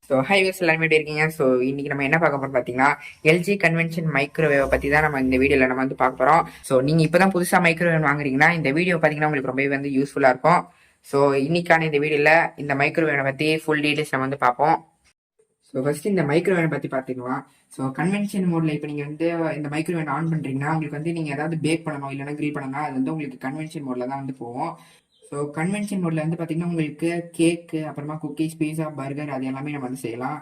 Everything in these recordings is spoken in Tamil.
ஸோ ஹை வியூஸ் எல்லாருமே எப்படி இருக்கீங்க? ஸோ இன்னைக்கு நம்ம என்ன பார்க்க போறோம் பார்த்தீங்கன்னா, எல்ஜி கன்வென்ஷன் மைக்ரோவேவை பற்றி தான் நம்ம இந்த வீடியோவில் நம்ம வந்து பார்க்க போகிறோம். ஸோ நீங்கள் இப்போ தான் புதுசாக மைக்ரோவேவ் வாங்குறீங்கன்னா இந்த வீடியோ பார்த்தீங்கன்னா உங்களுக்கு ரொம்பவே வந்து யூஸ்ஃபுல்லாக இருக்கும். ஸோ இன்னைக்கான இந்த வீடியோவில் இந்த மைக்ரோவேவை பற்றி ஃபுல் டீட்டெயில்ஸ் நம்ம வந்து பார்ப்போம். ஸோ ஃபர்ஸ்ட் இந்த மைக்ரோவேவை பற்றி பார்த்துக்கலாம். ஸோ கன்வென்ஷன் மோடில் இப்போ நீங்கள் வந்து இந்த மைக்ரோவேவ் ஆன் பண்ணுறீங்கன்னா உங்களுக்கு வந்து நீங்கள் ஏதாவது பேக் பண்ணணும் இல்லைன்னா கிரில் பண்ணணும், அது வந்து உங்களுக்கு கன்வென்ஷன் மோடில் தான் வந்து போகும். ஸோ கன்வென்ஷன் மோடில் வந்து பார்த்தீங்கன்னா உங்களுக்கு கேக்கு, அப்புறமா குக்கீஸ், பீஸா, பர்கர் அது எல்லாமே நம்ம வந்து செய்யலாம்.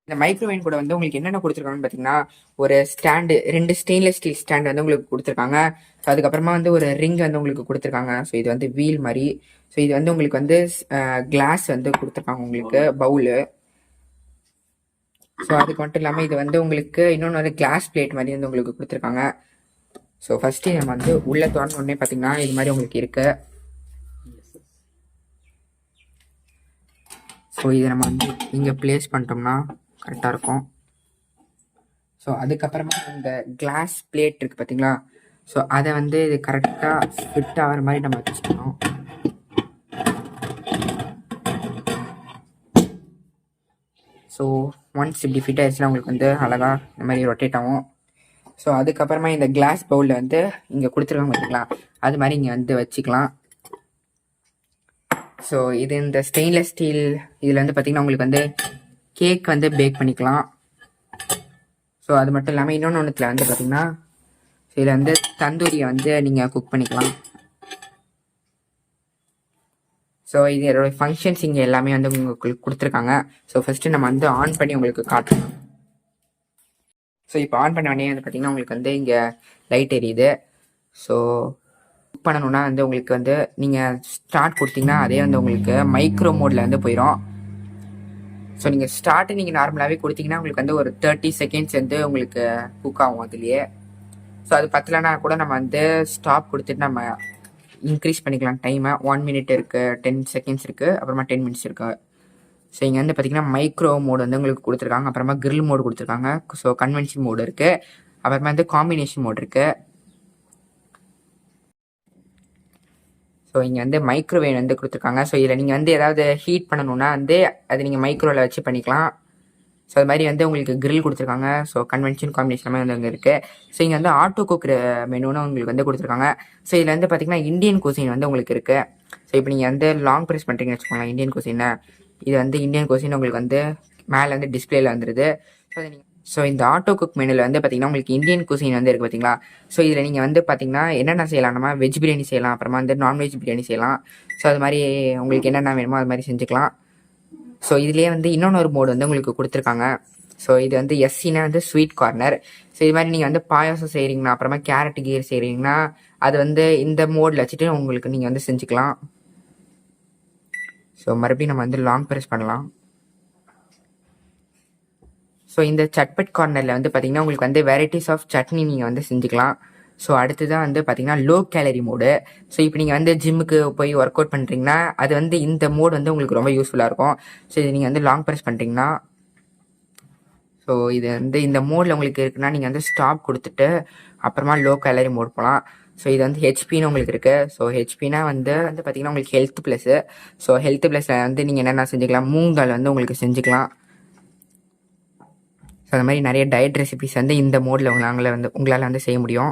இந்த மைக்ரோவேவ் கூட வந்து உங்களுக்கு என்னென்ன கொடுத்துருக்காங்கன்னு பார்த்தீங்கன்னா, ஒரு ஸ்டாண்டு, 2 ஸ்டெயின்லெஸ் ஸ்டீல் ஸ்டாண்ட் வந்து உங்களுக்கு கொடுத்துருக்காங்க. ஸோ அதுக்கப்புறமா வந்து ஒரு ரிங் வந்து உங்களுக்கு கொடுத்துருக்காங்க. ஸோ இது வந்து வீல் மாதிரி. ஸோ இது வந்து உங்களுக்கு வந்து கிளாஸ் வந்து கொடுத்துருக்காங்க உங்களுக்கு பவுலு. ஸோ அதுக்கு மட்டும் இல்லாமல் இது வந்து உங்களுக்கு இன்னொன்று வந்து கிளாஸ் பிளேட் மாதிரி வந்து உங்களுக்கு கொடுத்துருக்காங்க. ஸோ ஃபர்ஸ்ட்டு நம்ம வந்து உள்ளே திறந்த உடனே பார்த்தீங்கன்னா இது மாதிரி உங்களுக்கு இருக்குது. ஸோ இதை நம்ம வந்து இங்கே பிளேஸ் பண்ணிட்டோம்னா கரெக்டாக இருக்கும். ஸோ அதுக்கப்புறமா இந்த கிளாஸ் பிளேட் இருக்குது பார்த்தீங்களா, ஸோ அதை வந்து இது கரெக்டாக ஃபிட் ஆகிற மாதிரி நம்ம வச்சுக்கணும். ஸோ ஒன்ஸ் இப்படி ஃபிட் ஆகிடுச்சுன்னா உங்களுக்கு வந்து அழகாக இந்த மாதிரி ரொட்டேட் ஆகும். ஸோ அதுக்கப்புறமா இந்த கிளாஸ் பவுலில் வந்து இங்கே கொடுத்துருக்காங்க பார்த்தீங்களா, அது மாதிரி இங்கே வந்து வச்சுக்கலாம். ஸோ இது இந்த ஸ்டெயின்லெஸ் ஸ்டீல் இதில் வந்து பார்த்திங்கன்னா உங்களுக்கு வந்து கேக் வந்து பேக் பண்ணிக்கலாம். ஸோ அது மட்டும் இல்லாமல் இன்னொன்று ஒன்றுத்தில் வந்து பார்த்திங்கன்னா இதில் வந்து தந்தூரியை வந்து நீங்கள் குக் பண்ணிக்கலாம். ஸோ இதோட ஃபங்க்ஷன்ஸ் இங்கே எல்லாமே வந்து உங்களுக்கு கொடுத்துருக்காங்க. ஸோ ஃபஸ்ட்டு நம்ம வந்து ஆன் பண்ணி உங்களுக்கு காட்டணும். ஸோ இப்போ ஆன் பண்ண உடனே வந்து பார்த்திங்கன்னா உங்களுக்கு வந்து இங்கே லைட் எரியுது. ஸோ குக் பண்ணணுன்னா வந்து உங்களுக்கு வந்து நீங்கள் ஸ்டார்ட் கொடுத்தீங்கன்னா அதே வந்து உங்களுக்கு மைக்ரோ மோடில் வந்து போயிடும். ஸோ நீங்கள் ஸ்டார்ட்டு நீங்கள் நார்மலாகவே கொடுத்தீங்கன்னா உங்களுக்கு வந்து ஒரு 30 செகண்ட்ஸ் வந்து உங்களுக்கு குக் ஆகும் அதுலேயே. ஸோ அது பத்தலைன்னா கூட நம்ம வந்து ஸ்டாப் கொடுத்துட்டு நம்ம இன்க்ரீஸ் பண்ணிக்கலாம் டைமை. 1 மினிட் இருக்குது, 10 செகண்ட்ஸ் இருக்குது, அப்புறமா 10 மினிட்ஸ் இருக்குது. ஸோ இங்கே வந்து பார்த்திங்கன்னா மைக்ரோ மோடு வந்து உங்களுக்கு கொடுத்துருக்காங்க, அப்புறமா கிரில் மோடு கொடுத்துருக்காங்க. ஸோ கன்வென்ஷன் மோடு இருக்குது, அப்புறமா வந்து காம்பினேஷன் மோடு இருக்குது. ஸோ இங்கே வந்து மைக்ரோவேவ் வந்து கொடுத்துருக்காங்க. ஸோ இதில் நீங்கள் வந்து ஏதாவது ஹீட் பண்ணணுன்னா வந்து அது நீங்கள் மைக்ரோவில் வச்சு பண்ணிக்கலாம். ஸோ அது மாதிரி வந்து உங்களுக்கு கிரில் கொடுத்துருக்காங்க. ஸோ கன்வென்ஷன் காம்பினேஷன் மாதிரி வந்து அங்கே இருக்குது. ஸோ இங்கே வந்து ஆட்டோ குக் மெனுன்னு உங்களுக்கு வந்து கொடுத்துருக்காங்க. ஸோ இதில் வந்து பார்த்திங்கன்னா இந்தியன் குசின் வந்து உங்களுக்கு இருக்குது. ஸோ இப்போ நீங்கள் வந்து லாங் ப்ரெஸ் பண்ணுறீங்கன்னு வச்சுக்கோங்களேன் இந்தியன் குசினை, இது வந்து இந்தியன் குசின் உங்களுக்கு வந்து மேலே வந்து டிஸ்பிளேல வந்துடுது. ஸோ இந்த ஆட்டோ குக் மெனுவில் வந்து பார்த்திங்கன்னா உங்களுக்கு இந்தியன் குசின் வந்து இருக்குது பார்த்தீங்களா. ஸோ இதில் நீங்கள் வந்து பார்த்திங்கன்னா என்னென்ன செய்யலாம்னா வெஜ் பிரியாணி செய்யலாம், அப்புறமா வந்து நான்வெஜ் பிரியாணி செய்யலாம். ஸோ அது மாதிரி உங்களுக்கு என்னென்ன வேணுமோ அது மாதிரி செஞ்சுக்கலாம். ஸோ இதுலேயே வந்து இன்னொன்று ஒரு மோடு வந்து உங்களுக்கு கொடுத்துருக்காங்க. ஸோ இது வந்து எஸ்சினா வந்து ஸ்வீட் கார்னர். ஸோ இது மாதிரி நீங்கள் வந்து பாயாசம் செய்கிறீங்கன்னா, அப்புறமா கேரட் கீர் செய்கிறீங்கன்னா அது வந்து இந்த மோடில் வச்சுட்டு உங்களுக்கு நீங்கள் வந்து செஞ்சுக்கலாம். ஸோ மறுபடியும் நம்ம வந்து லாங் ப்ரெஸ் பண்ணலாம். ஸோ இந்த சட்பட் கார்னரில் வந்து பார்த்திங்கன்னா உங்களுக்கு வந்து வெரைட்டிஸ் ஆஃப் சட்னி நீங்கள் வந்து செஞ்சுக்கலாம். ஸோ அடுத்து தான் வந்து பார்த்திங்கன்னா லோ கேலரி மோடு. ஸோ இப்போ நீங்கள் வந்து ஜிம்முக்கு போய் ஒர்க் அவுட் பண்ணுறீங்கன்னா அது வந்து இந்த மோடு வந்து உங்களுக்கு ரொம்ப யூஸ்ஃபுல்லாக இருக்கும். ஸோ இது நீங்கள் வந்து லாங் ப்ரெஸ் பண்ணுறீங்கன்னா, ஸோ இது வந்து இந்த மோடில் உங்களுக்கு இருக்குன்னா நீங்கள் வந்து ஸ்டாப் கொடுத்துட்டு அப்புறமா லோ கேலரி மோட் போகலாம். ஸோ இது வந்து ஹெச்பின்னு உங்களுக்கு இருக்குது. ஸோ ஹெச்பினா வந்து பார்த்திங்கன்னா உங்களுக்கு ஹெல்த் ப்ளஸ்ஸு. ஸோ ஹெல்த் ப்ளஸில் வந்து நீங்கள் என்னென்ன செஞ்சுக்கலாம், மூங்கால் வந்து உங்களுக்கு செஞ்சுக்கலாம். ஸோ அந்த மாதிரி நிறைய டயட் ரெசிபிஸ் வந்து இந்த மோடில் உங்களால் வந்து செய்ய முடியும்.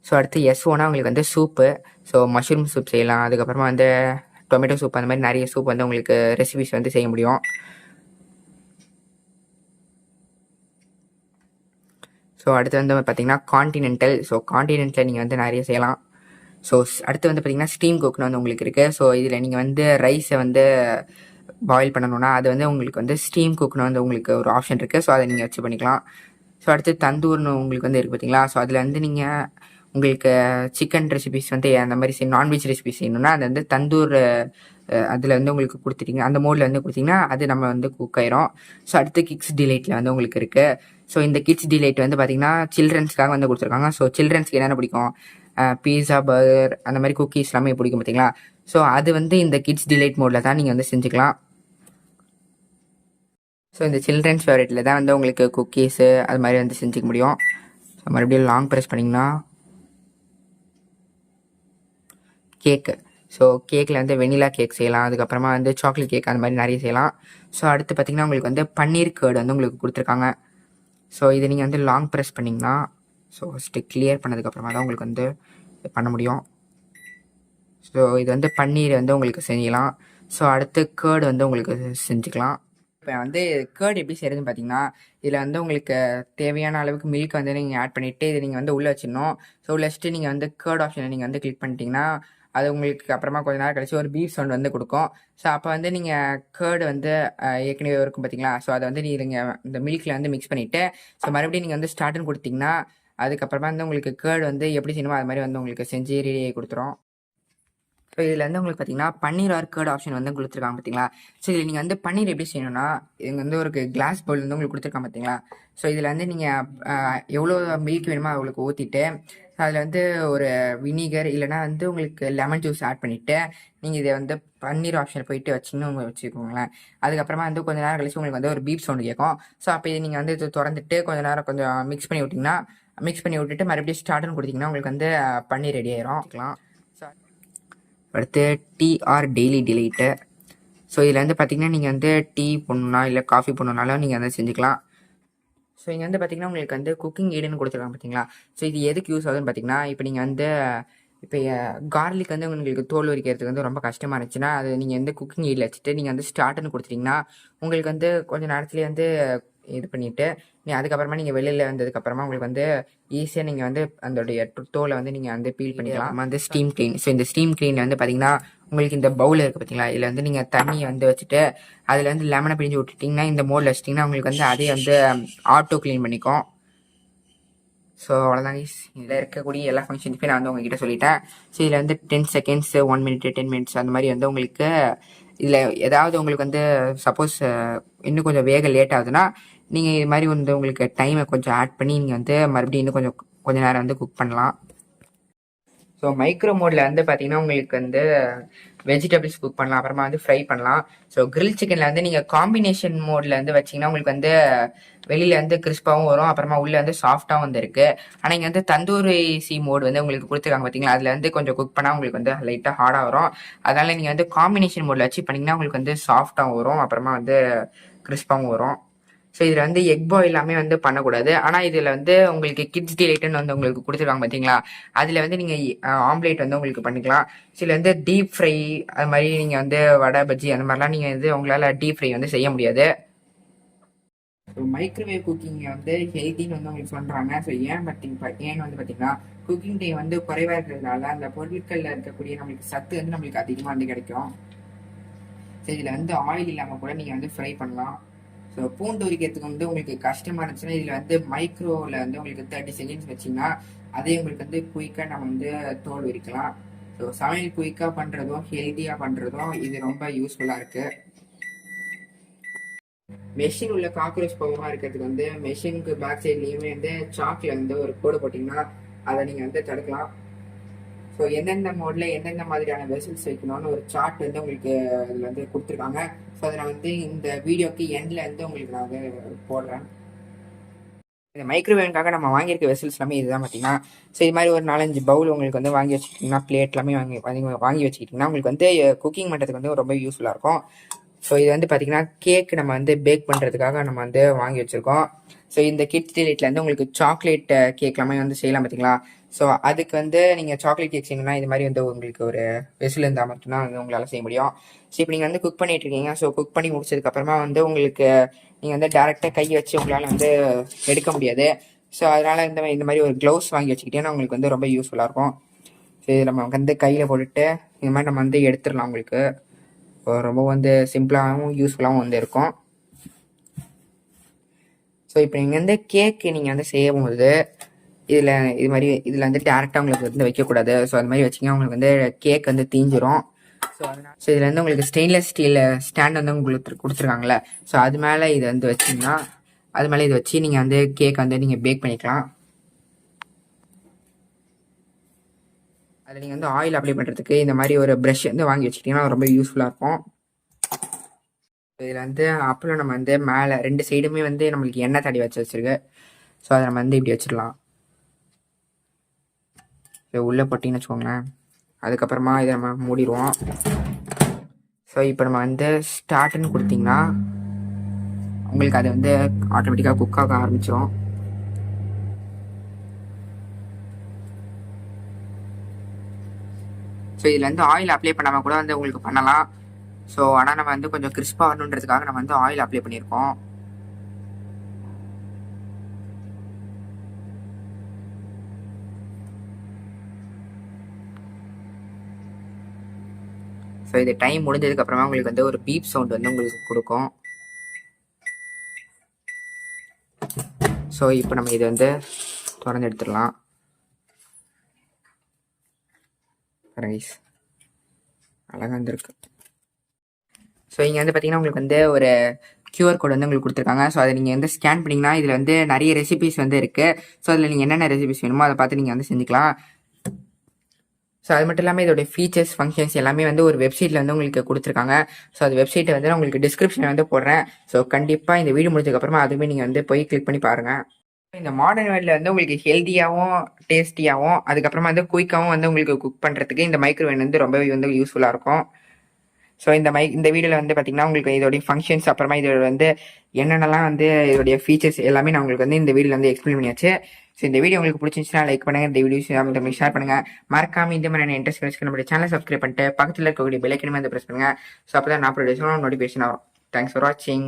ஸோ அடுத்து எஸ்ஓனா உங்களுக்கு வந்து சூப்பு. ஸோ மஷ்ரூம் சூப் செய்யலாம், அதுக்கப்புறமா வந்து டொமேட்டோ சூப், அந்த மாதிரி நிறைய சூப் வந்து உங்களுக்கு ரெசிபிஸ் வந்து செய்ய முடியும். ஸோ அடுத்து வந்து பார்த்திங்கன்னா கான்டினென்டல். ஸோ கான்டினென்டலில் நீங்கள் வந்து நிறைய செய்யலாம். ஸோ அடுத்து வந்து பார்த்திங்கன்னா ஸ்டீம் குக்னு வந்து உங்களுக்கு இருக்குது. ஸோ இதில் நீங்கள் வந்து ரைஸை வந்து பாயில் பண்ணணுன்னா அது வந்து உங்களுக்கு வந்து ஸ்டீம் குக்னு வந்து உங்களுக்கு ஒரு ஆப்ஷன் இருக்குது. ஸோ அதை நீங்கள் வச்சு பண்ணிக்கலாம். ஸோ அடுத்து தந்தூர்னு உங்களுக்கு வந்து இருக்குது பார்த்தீங்களா. ஸோ அதில் வந்து நீங்கள் உங்களுக்கு சிக்கன் ரெசிபிஸ் வந்து அந்த மாதிரி நான்வெஜ் ரெசிபிஸ் செய்யணுன்னா அது வந்து தந்தூர் அதில் வந்து உங்களுக்கு கொடுத்துட்டீங்க, அந்த மோடில் வந்து கொடுத்தீங்கன்னா அது நம்ம வந்து குக் ஆயிரும். ஸோ அடுத்து கிட்ஸ் டிலைட்டில் வந்து உங்களுக்கு இருக்குது. ஸோ இந்த கிட்ஸ் டிலைட் வந்து பார்த்திங்கன்னா சில்ட்ரன்ஸ்க்காக வந்து கொடுத்துருக்காங்க. ஸோ சில்ட்ரன்ஸ்க்கு என்னென்ன பிடிக்கும், பீஸா, பர்கர், அந்த மாதிரி குக்கீஸ் எல்லாமே பிடிக்கும் பார்த்தீங்களா. ஸோ அது வந்து இந்த கிட்ஸ் டிலைட் மோடில் தான் நீங்கள் வந்து செஞ்சுக்கலாம். ஸோ இந்த சில்ட்ரன்ஸ் ஃபேவரேட்டில் தான் வந்து உங்களுக்கு குக்கீஸு அது மாதிரி வந்து செஞ்சுக்க முடியும். ஸோ மறுபடியும் லாங் ப்ரெஸ் பண்ணிங்கன்னா கேக்கு. ஸோ கேக்கில் வந்து வெனிலா கேக் செய்யலாம், அதுக்கப்புறமா வந்து சாக்லேட் கேக் அந்த மாதிரி நிறைய செய்யலாம். ஸோ அடுத்து பார்த்திங்கன்னா உங்களுக்கு வந்து பன்னீர் கேர்டு வந்து உங்களுக்கு கொடுத்துருக்காங்க. ஸோ இதை நீங்கள் வந்து லாங் ப்ரெஸ் பண்ணிங்கன்னா ஸோ ஃபஸ்ட்டு கிளியர் பண்ணதுக்கப்புறமா தான் உங்களுக்கு வந்து பண்ண முடியும். ஸோ இது வந்து பன்னீர் வந்து உங்களுக்கு செய்யலாம். ஸோ அடுத்து கேர்டு வந்து உங்களுக்கு செஞ்சுக்கலாம். இப்போ வந்து கேர்டு எப்படி செய்கிறதுன்னு பார்த்தீங்கன்னா, இதில் வந்து உங்களுக்கு தேவையான அளவுக்கு மில்க் வந்து நீங்கள் ஆட் பண்ணிவிட்டு இதை நீங்கள் வந்து உள்ளே வச்சிடணும். ஸோ உள்ள வச்சுட்டு நீங்கள் வந்து கேர்ட் ஆப்ஷனை நீங்கள் வந்து கிளிக் பண்ணிட்டீங்கன்னா அது உங்களுக்கு அப்புறமா கொஞ்ச நேரம் கழிச்சு ஒரு பீப் சவுண்ட் வந்து கொடுக்கும். ஸோ அப்போ வந்து நீங்கள் கேர்டு வந்து ஏற்கனவே இருக்கும் பார்த்தீங்களா, ஸோ அதை வந்து நீங்கள் இந்த மில்கில் வந்து மிக்ஸ் பண்ணிவிட்டு ஸோ மறுபடியும் நீங்கள் வந்து ஸ்டார்ட்னு கொடுத்தீங்கன்னா அதுக்கப்புறமா வந்து உங்களுக்கு கேர்டு வந்து எப்படி செய்யணுமோ அது மாதிரி வந்து உங்களுக்கு செஞ்சு ரெடி ஆகி கொடுத்துரும். ஸோ இதில் வந்து உங்களுக்கு பார்த்தீங்கன்னா பன்னீர் ஆர் கேர்ட் ஆப்ஷன் வந்து கொடுத்துருக்காங்க பார்த்தீங்களா. ஸோ இதில் நீங்கள் வந்து பன்னீர் எப்படி செய்யணும்னா இங்கே வந்து ஒரு கிளாஸ் பவுல் வந்து உங்களுக்கு கொடுத்துருக்காங்க பார்த்தீங்களா. ஸோ இதில் வந்து நீங்கள் எவ்வளோ மில்க் வேணுமோ அவங்களுக்கு ஊற்றிட்டு அதில் வந்து ஒரு வினிகர் இல்லைனா வந்து உங்களுக்கு லெமன் ஜூஸ் ஆட் பண்ணிவிட்டு நீங்கள் இதை வந்து பன்னீர் ஆப்ஷன் போயிட்டு வச்சிங்கன்னு வச்சுக்கோங்களேன். அதுக்கப்புறமா வந்து கொஞ்சம் நேரம் கழிச்சு உங்களுக்கு வந்து ஒரு பீப் சவுண்டு கேட்கும். ஸோ அப்போ இதை நீங்கள் வந்து இது திறந்துட்டு கொஞ்சம் நேரம் கொஞ்சம் மிக்ஸ் பண்ணி விட்டிங்கன்னா மிக்ஸ் பண்ணி விட்டுட்டு மறுபடியும் ஸ்டார்ட்னு கொடுத்தீங்கன்னா உங்களுக்கு வந்து பன்னீர் ரெடி ஆயிரும். அடுத்து T R daily delight. So இதில் வந்து பார்த்திங்கன்னா நீங்கள் வந்து டீ போடணுன்னா இல்லை காஃபி போடணுன்னாலும் நீங்கள் வந்து செஞ்சுக்கலாம். ஸோ இங்கே வந்து பார்த்திங்கன்னா உங்களுக்கு வந்து குக்கிங் எய்டுன்னு கொடுத்துருக்காங்க பார்த்தீங்களா. ஸோ இது எதுக்கு யூஸ் ஆகுதுன்னு பார்த்தீங்கன்னா இப்போ நீங்கள் வந்து இப்போ கார்லிக் வந்து உங்களுக்கு தோல் உரிக்கிறதுக்கு வந்து ரொம்ப கஷ்டமாக இருந்துச்சுன்னா அது நீங்கள் வந்து குக்கிங் எய்டில் வச்சுட்டு நீங்கள் வந்து ஸ்டார்ட்னு கொடுத்துட்டிங்கன்னா உங்களுக்கு வந்து கொஞ்சம் நேரத்துலேயே வந்து இது பண்ணிவிட்டு அதுக்கப்புறமா நீங்கள் வெளியில் வந்ததுக்கப்புறமா உங்களுக்கு வந்து ஈஸியாக நீங்கள் வந்து அதோடைய தோலை வந்து நீங்கள் வந்து பீல் பண்ணிக்கலாம். வந்து ஸ்டீம் க்ளீன். ஸோ இந்த ஸ்டீம் க்ளீனில் வந்து பார்த்தீங்கன்னா உங்களுக்கு இந்த பவுல் இருக்குது பார்த்தீங்களா, இதில் வந்து நீங்கள் தண்ணியை வந்து வச்சுட்டு அதில் வந்து லெமனை பிழிஞ்சு விட்டுட்டிங்கன்னா இந்த மோடில் வச்சிட்டிங்கன்னா உங்களுக்கு வந்து அதே வந்து ஆட்டோ க்ளீன் பண்ணிக்கும். ஸோ அவ்வளோதாங்க. இதில் இருக்கக்கூடிய எல்லா ஃபங்க்ஷன்ஸுமே நான் வந்து உங்ககிட்ட சொல்லிட்டேன். ஸோ இதில் வந்து 10 செகண்ட்ஸ் 1 மினிட் 10 மினிட்ஸ் அந்த மாதிரி வந்து உங்களுக்கு இதில் ஏதாவது உங்களுக்கு வந்து சப்போஸ் இன்னும் கொஞ்சம் வேக லேட் ஆகுதுன்னா நீங்கள் இது மாதிரி வந்து உங்களுக்கு டைமை கொஞ்சம் ஆட் பண்ணி நீங்கள் வந்து மறுபடியும் இன்னும் கொஞ்சம் நேரம் வந்து குக் பண்ணலாம். ஸோ மைக்ரோ மோடில் வந்து பார்த்தீங்கன்னா உங்களுக்கு வந்து வெஜிடபிள்ஸ் குக் பண்ணலாம், அப்புறமா வந்து ஃப்ரை பண்ணலாம். ஸோ கிரில் சிக்கனில் வந்து நீங்கள் காம்பினேஷன் மோடில் வந்து வச்சிங்கன்னா உங்களுக்கு வந்து வெளியில் வந்து கிறிஸ்பாகவும் வரும், அப்புறமா உள்ளே வந்து சாஃப்டாகவும் வந்து இருக்குது. ஆனால் இங்கே வந்து தந்தூரி மோடு வந்து உங்களுக்கு கொடுத்துருக்காங்க பார்த்தீங்களா, அதில் வந்து கொஞ்சம் குக் பண்ணால் உங்களுக்கு வந்து லைட்டாக ஹார்டாக வரும். அதனால் நீங்கள் வந்து காம்பினேஷன் மோடில் வச்சு பண்ணிங்கன்னா உங்களுக்கு வந்து சாஃப்டாகவும் வரும், அப்புறமா வந்து கிறிஸ்பாகவும் வரும். ஸோ இதில் வந்து எக் பாய் எல்லாமே வந்து பண்ணக்கூடாது. ஆனால் இதில் வந்து உங்களுக்கு கிட்ஸ் டிலைட்டுன்னு வந்து உங்களுக்கு கொடுத்துருக்காங்க பார்த்தீங்களா, அதில் வந்து நீங்கள் ஆம்லேட் வந்து உங்களுக்கு பண்ணிக்கலாம். ஸோ இதில் வந்து டீப் ஃப்ரை அது மாதிரி நீங்கள் வந்து வடை பஜ்ஜி அந்த மாதிரிலாம் நீங்கள் வந்து உங்களால் டீப் ஃப்ரை வந்து செய்ய முடியாது. ஸோ மைக்ரோவேவ் குக்கிங்கை வந்து ஹெல்த்தின்னு வந்து உங்களுக்கு சொல்கிறாங்க. ஸோ ஏன்னு வந்து பார்த்தீங்கன்னா குக்கிங் டைம் வந்து குறைவாக இருக்கிறதுனால அந்த பொருட்களில் இருக்கக்கூடிய நம்மளுக்கு சத்து வந்து நம்மளுக்கு அதிகமாக வந்து கிடைக்கும். ஸோ இதில் வந்து ஆயில் இல்லாமல் கூட நீங்கள் வந்து ஃப்ரை பண்ணலாம். ஸோ பூண்டு உரிக்கிறதுக்கு வந்து உங்களுக்கு கஷ்டமாக இருந்துச்சுன்னா இதில் வந்து மைக்ரோவில் வந்து உங்களுக்கு 30 செகண்ட்ஸ் வச்சிங்கன்னா அதே உங்களுக்கு வந்து குயிக்காக நம்ம வந்து தோல் உரிக்கலாம். ஸோ சமையல் குயிக்காக பண்ணுறதும் ஹெல்த்தியாக பண்ணுறதும் இது ரொம்ப யூஸ்ஃபுல்லாக இருக்குது. மெஷின் உள்ள காக்ரோச் போகாமல் இருக்கிறதுக்கு வந்து மெஷினுக்கு பேக் சைட்லேயுமே வந்து சாக்கில் வந்து ஒரு கோடு போட்டிங்கன்னா அதை நீங்கள் வந்து தடுக்கலாம். ஸோ எந்தெந்த மோடில் எந்தெந்த மாதிரியான வெசல்ஸ் வைக்கணும்னு ஒரு சார்ட் வந்து உங்களுக்கு அதில் வந்து கொடுத்துருக்காங்க. ஸோ அதை நான் வந்து இந்த வீடியோக்கு எண்டில் வந்து உங்களுக்கு நான் வந்து போடுறேன். இந்த மைக்ரோவேவ்காக நம்ம வாங்கியிருக்க வெசல்ஸ் எல்லாமே இதுதான் பார்த்தீங்கன்னா. ஸோ இது மாதிரி ஒரு 4-5 பவுல் உங்களுக்கு வந்து வாங்கி வச்சுக்கிட்டிங்கன்னா பிளேட் எல்லாமே வாங்கி வச்சுக்கிட்டிங்கன்னா உங்களுக்கு வந்து குக்கிங் பண்ணுறதுக்கு வந்து ரொம்ப யூஸ்ஃபுல்லாக இருக்கும். ஸோ இது வந்து பார்த்தீங்கன்னா கேக் நம்ம வந்து பேக் பண்ணுறதுக்காக நம்ம வந்து வாங்கி வச்சுருக்கோம். ஸோ இந்த கிட்ஸ் டிலைட்டில் வந்து உங்களுக்கு சாக்லேட் கேக் எல்லாமே வந்து செய்யலாம் பார்த்தீங்களா. ஸோ அதுக்கு வந்து நீங்கள் சாக்லேட் கேக் செய்யணும்னா இது மாதிரி வந்து உங்களுக்கு ஒரு வெசில் இருந்தால் மட்டும்தான் வந்து உங்களால் செய்ய முடியும். ஸோ இப்போ நீங்கள் வந்து குக் பண்ணிட்டு இருக்கீங்க. ஸோ குக் பண்ணி முடிச்சதுக்கப்புறமா வந்து உங்களுக்கு நீங்கள் வந்து டேரெக்டாக கை வச்சு உங்களால் வந்து எடுக்க முடியாது. ஸோ அதனால் இந்த மாதிரி ஒரு க்ளவுஸ் வாங்கி வச்சுக்கிட்டேன்னா உங்களுக்கு வந்து ரொம்ப யூஸ்ஃபுல்லாக இருக்கும். ஸோ இது நம்ம வந்து கையில் போட்டுட்டு இந்த மாதிரி நம்ம வந்து எடுத்துடலாம். உங்களுக்கு ரொம்ப வந்து சிம்பிளாகவும் யூஸ்ஃபுல்லாகவும் வந்து இருக்கும். ஸோ இப்போ நீங்கள் வந்து கேக்கு நீங்கள் வந்து செய்யும்போது இதில் வந்து டேரெக்டாக உங்களுக்கு வந்து வைக்கக்கூடாது. ஸோ அது மாதிரி வச்சிங்கன்னா உங்களுக்கு வந்து கேக் வந்து தீஞ்சிரும். ஸோ இதில் வந்து உங்களுக்கு ஸ்டெயின்லெஸ் ஸ்டீல் ஸ்டாண்ட் வந்து உங்களுக்கு கொடுத்துருக்காங்களே, ஸோ அது மேலே இது வந்து வச்சிங்கன்னா அது மேலே இதை வச்சு நீங்கள் வந்து கேக் வந்து நீங்கள் பேக் பண்ணிக்கலாம். அதில் நீங்கள் வந்து ஆயில் அப்ளை பண்ணுறதுக்கு இந்த மாதிரி ஒரு ப்ரஷ் வந்து வாங்கி வச்சுக்கிட்டிங்கன்னா ரொம்ப யூஸ்ஃபுல்லாக இருக்கும். இதில் வந்து அப்புறம் நம்ம வந்து மேலே 2 சைடுமே வந்து நம்மளுக்கு எண்ணெய் தடவி வச்சிருக்கு. ஸோ அதை நம்ம வந்து இப்படி வச்சிடலாம். உள்ளே போட்டிங்கன்னு வச்சுக்கோங்களேன், அதுக்கப்புறமா இதை நம்ம மூடிடுவோம். ஸோ இப்போ நம்ம வந்து ஸ்டார்ட்னு கொடுத்தீங்கன்னா உங்களுக்கு அது வந்து ஆட்டோமேட்டிக்காக குக் ஆக ஆரம்பிச்சிடும். ஸோ இதில் வந்து ஆயில் அப்ளை பண்ணாமல் கூட வந்து உங்களுக்கு பண்ணலாம். ஸோ ஆனால் நம்ம வந்து கொஞ்சம் கிறிஸ்பாக வரணுன்றதுக்காக நம்ம வந்து ஆயில் அப்ளை பண்ணியிருக்கோம். ஸோ இது டைம் முடிஞ்சதுக்கப்புறமா உங்களுக்கு வந்து ஒரு பீப் சவுண்ட் வந்து உங்களுக்கு கொடுக்கும். ஸோ இப்போ நம்ம இதை வந்து திறந்து எடுத்துடலாம். ரைஸ் அழகாக வந்துருக்கு. ஸோ இங்கே வந்து பார்த்தீங்கன்னா உங்களுக்கு வந்து ஒரு QR கோட் வந்து உங்களுக்கு கொடுத்துருக்காங்க. ஸோ அதை நீங்கள் வந்து ஸ்கேன் பண்ணிங்கன்னா இதில் வந்து நிறைய ரெசிபிஸ் வந்து இருக்குது. ஸோ அதில் நீங்கள் என்னென்ன ரெசிபிஸ் வேணுமோ அதை பார்த்து நீங்கள் வந்து செஞ்சுக்கலாம். ஸோ அது மட்டும் இல்லாமல் இதோடைய ஃபீச்சர்ஸ் ஃபங்க்ஷன்ஸ் எல்லாமே வந்து ஒரு வெப்சைட்டில் வந்து உங்களுக்கு கொடுத்துருக்காங்க. ஸோ அது வெப்சைட்டை வந்து நான் உங்களுக்கு டிஸ்கிரிப்ஷனில் வந்து போடுறேன். ஸோ கண்டிப்பாக இந்த வீடியோ முடிஞ்சதுக்கப்புறமா அதுவுமே நீங்கள் வந்து போய் கிளிக் பண்ணி பாருங்கள். இந்த மாடர்ன் வேர்ல்டில் வந்து உங்களுக்கு ஹெல்த்தியாகவும் டேஸ்டியாகவும் அதுக்கப்புறமா வந்து குயிக்காகவும் வந்து உங்களுக்கு குக் பண்ணுறதுக்கு இந்த மைக்ரோவேவ் வந்து ரொம்பவே வந்து யூஸ்ஃபுல்லாக இருக்கும். ஸோ இந்த வீடியோவில் வந்து பார்த்தீங்கன்னா உங்களுக்கு இதோடைய ஃபங்க்ஷன்ஸ் அப்புறமா இதோட வந்து என்னென்னலாம் வந்து இதோடைய ஃபீச்சர்ஸ் எல்லாமே நான் உங்களுக்கு வந்து இந்த வீடியோவில் வந்து எக்ஸ்பிளைன் பண்ணியாச்சு. ஸோ இந்த வீடியோ உங்களுக்கு பிடிச்சிருந்துச்சுன்னா லைக் பண்ணுங்கள், இந்த வீடியோஸ் ஷேர் பண்ணுங்கள். மறக்காம இந்த மாதிரி இன்ட்ரெஸ்ட் நம்மளுடைய சேனலை சப்ஸ்கிரைப் பண்ணிட்டு பக்கத்தில் இருக்கக்கூடிய பெல் ஐக்கனுமே வந்து ப்ரெஸ் பண்ணுங்கள். ஸோ அப்போ தான் நான் நோட்டிஃபிகேஷன் வரும். தேங்க்ஸ் ஃபார் வாட்சிங்.